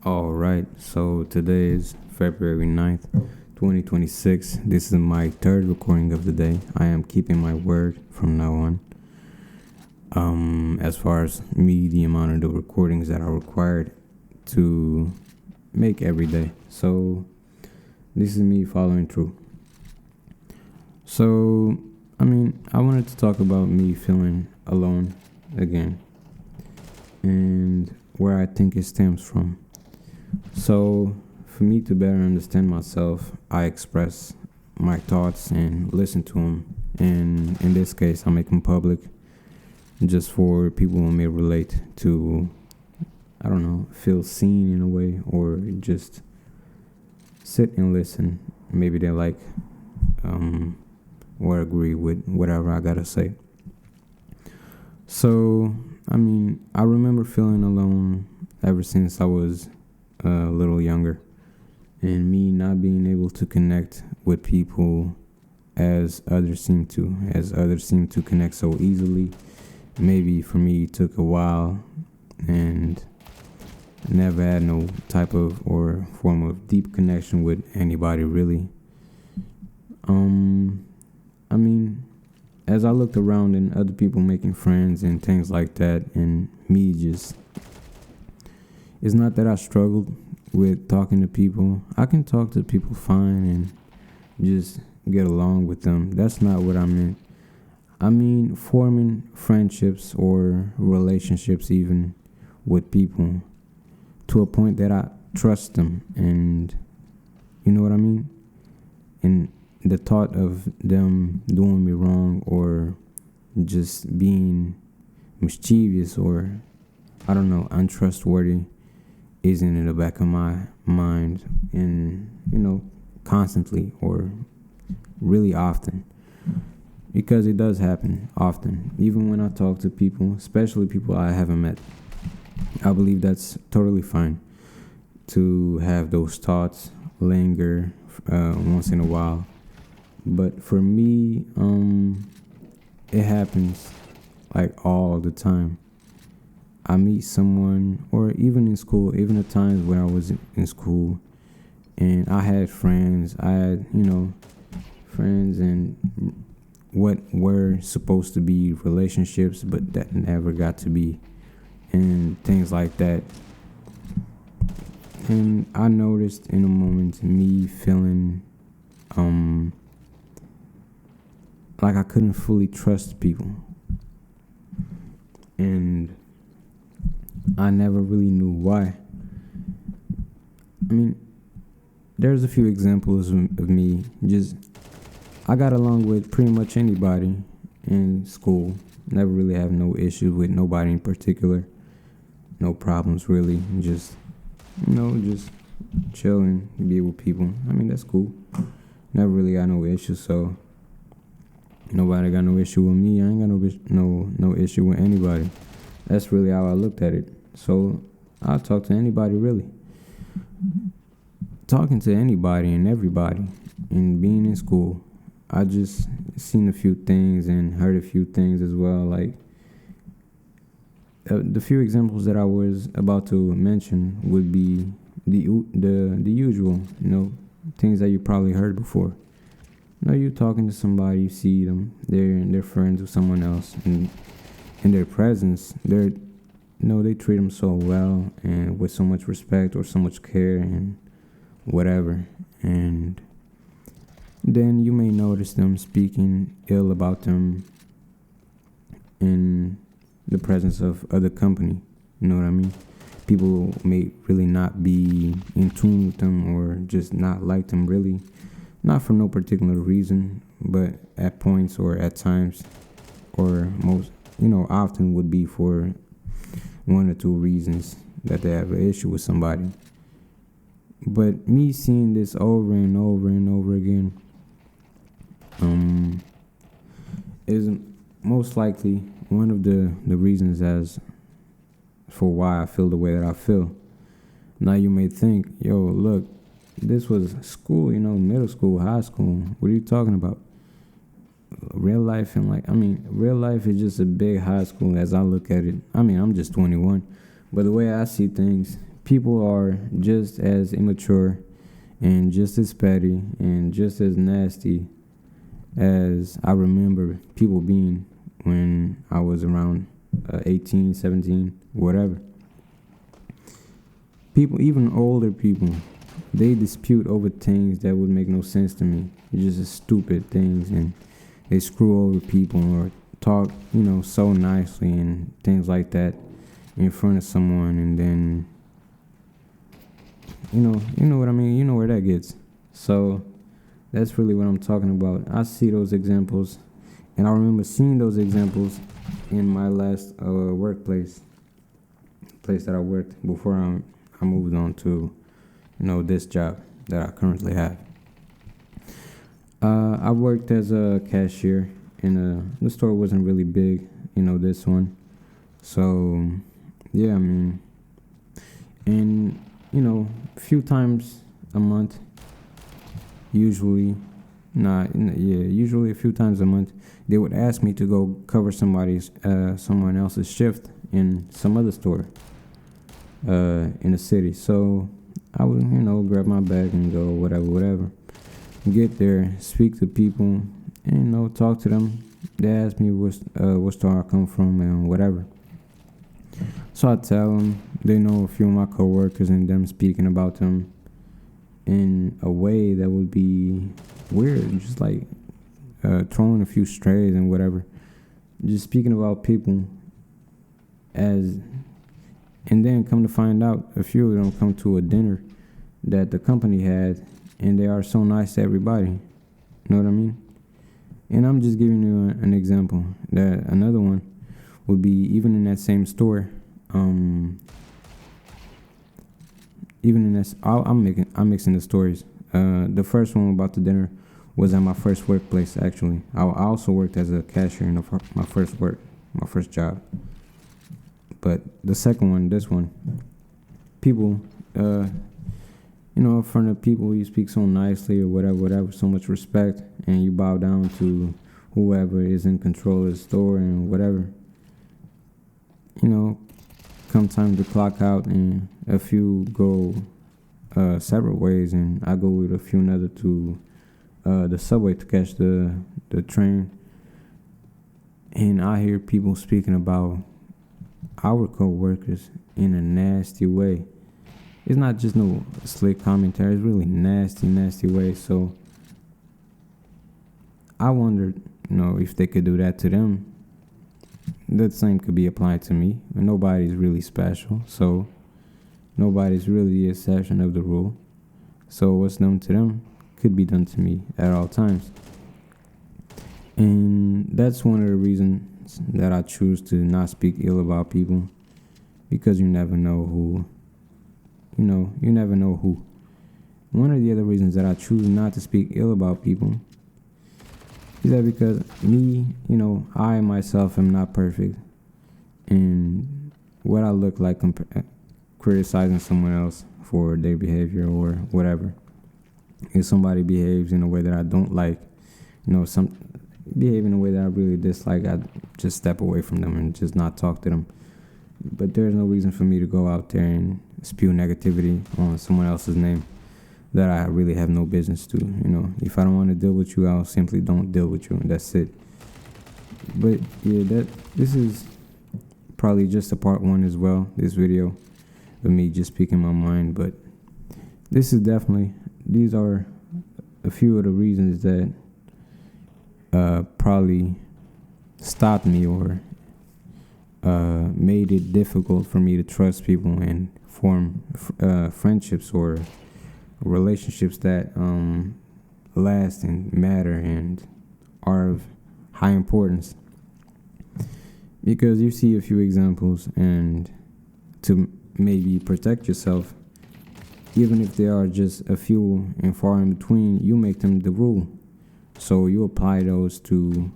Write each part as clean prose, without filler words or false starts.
All right, so today is February 9th, 2026. This is my third recording of the day. I am keeping my word from now on. As far as me, the amount of the recordings that are required to make every day. So, this is me following through. So, I wanted to talk about me feeling alone again and where I think it stems from. So, for me to better understand myself, I express my thoughts and listen to them. And in this case, I make them public just for people who may relate to, I don't know, feel seen in a way or just sit and listen. Maybe they like or agree with whatever I gotta say. So, I remember feeling alone ever since I was a little younger, and me not being able to connect with people as others seem to connect so easily. Maybe for me it took a while and never had no type of or form of deep connection with anybody really. I mean, as I looked around and other people making friends and things like that, and me just, it's not that I struggled with talking to people. I can talk to people fine and just get along with them. That's not what I meant. I mean, forming friendships or relationships even with people to a point that I trust them, and you know what I mean? And the thought of them doing me wrong or just being mischievous or, I don't know, untrustworthy isn't in the back of my mind and, constantly or really often. Because it does happen often, even when I talk to people, especially people I haven't met. I believe that's totally fine to have those thoughts linger once in a while. But for me, it happens like all the time. I meet someone, or even in school, even the times when I was in school, and I had friends. I had, friends and what were supposed to be relationships, but that never got to be, and things like that. And I noticed in a moment me feeling like I couldn't fully trust people, and I never really knew why. There's a few examples of me just, I got along with pretty much anybody in school. Never really have no issues with nobody in particular. No problems really. Just chilling, be with people. That's cool. Never really got no issues, so nobody got no issue with me. I ain't got no issue with anybody. That's really how I looked at it. So I'll talk to anybody really. Talking to anybody and everybody and being in school, I just seen a few things and heard a few things as well. Like the few examples that I was about to mention would be the usual, things that you probably heard before. You talking to somebody, you see them, they're friends with someone else, and in their presence, they treat them so well and with so much respect or so much care and whatever. And then you may notice them speaking ill about them in the presence of other company. You know what I mean? People may really not be in tune with them or just not like them really. Not for no particular reason, but at points or at times or most, often would be for one or two reasons that they have an issue with somebody. But me seeing this over and over and over again is most likely one of the reasons as for why I feel the way that I feel. Now you may think, yo, look, this was school, middle school, high school. What are you talking about? Real life and real life is just a big high school as I look at it. I'm just 21. But the way I see things, people are just as immature and just as petty and just as nasty as I remember people being when I was around 18, 17, whatever. People, even older people, they dispute over things that would make no sense to me. Just stupid things, and they screw over people or talk, so nicely and things like that in front of someone, and then, you know what I mean. You know where that gets. So that's really what I'm talking about. I see those examples, and I remember seeing those examples in my last workplace, place that I worked before I moved on to, this job that I currently have. I worked as a cashier, and the store wasn't really big, this one. So, yeah, I mean, and, a few times a month, usually, usually a few times a month, they would ask me to go cover someone else's shift in some other store in the city. So I would, grab my bag and go, whatever. Get there, speak to people, and, talk to them. They ask me what store I come from and whatever. So I tell them. They know a few of my coworkers and them speaking about them in a way that would be weird, just like throwing a few strays and whatever. Just speaking about people and then come to find out, a few of them come to a dinner that the company had, and they are so nice to everybody. You know what I mean? And I'm just giving you an example. That another one would be even in that same store. Even in this, I'm mixing the stories. The first one about the dinner was at my first workplace. Actually, I also worked as a cashier in my first job. But the second one, this one, people, in front of people, you speak so nicely or whatever, so much respect, and you bow down to whoever is in control of the store and whatever. Come time to clock out, and a few go separate ways, and I go with a few another to the subway to catch the train. And I hear people speaking about our co-workers in a nasty way. It's not just no slick commentary. It's really nasty way. So I wondered, if they could do that to them, the same could be applied to me. Nobody's really special, so nobody's really the exception of the rule. So what's done to them could be done to me at all times. And that's one of the reasons that I choose to not speak ill about people, because you never know who. You never know who. One of the other reasons that I choose not to speak ill about people is that because me, I myself am not perfect, and what I look like criticizing someone else for their behavior or whatever. If somebody behaves in a way that I don't like, some behave in a way that I really dislike, I just step away from them and just not talk to them. But there's no reason for me to go out there and spew negativity on someone else's name that I really have no business to. If I don't want to deal with you, I'll simply don't deal with you, and that's it. But yeah, this is probably just a part one as well, this video of me just speaking my mind. But these are a few of the reasons that probably stopped me or made it difficult for me to trust people and form friendships or relationships that last and matter and are of high importance. Because you see a few examples, and to maybe protect yourself, even if there are just a few and far in between, you make them the rule. So you apply those to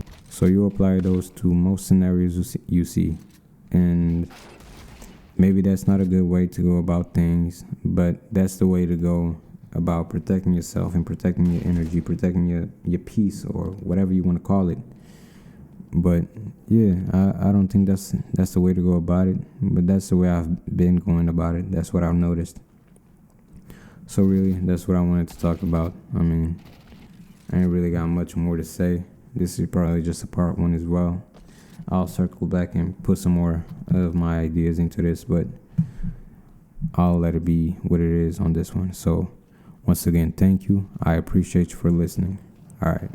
most scenarios you see. And maybe that's not a good way to go about things, but that's the way to go about protecting yourself and protecting your energy, protecting your peace, or whatever you want to call it. But yeah, I don't think that's the way to go about it. But that's the way I've been going about it. That's what I've noticed. So really, that's what I wanted to talk about. I mean, I ain't really got much more to say. This is probably just a part one as well. I'll circle back and put some more of my ideas into this, but I'll let it be what it is on this one. So once again, thank you. I appreciate you for listening. All right.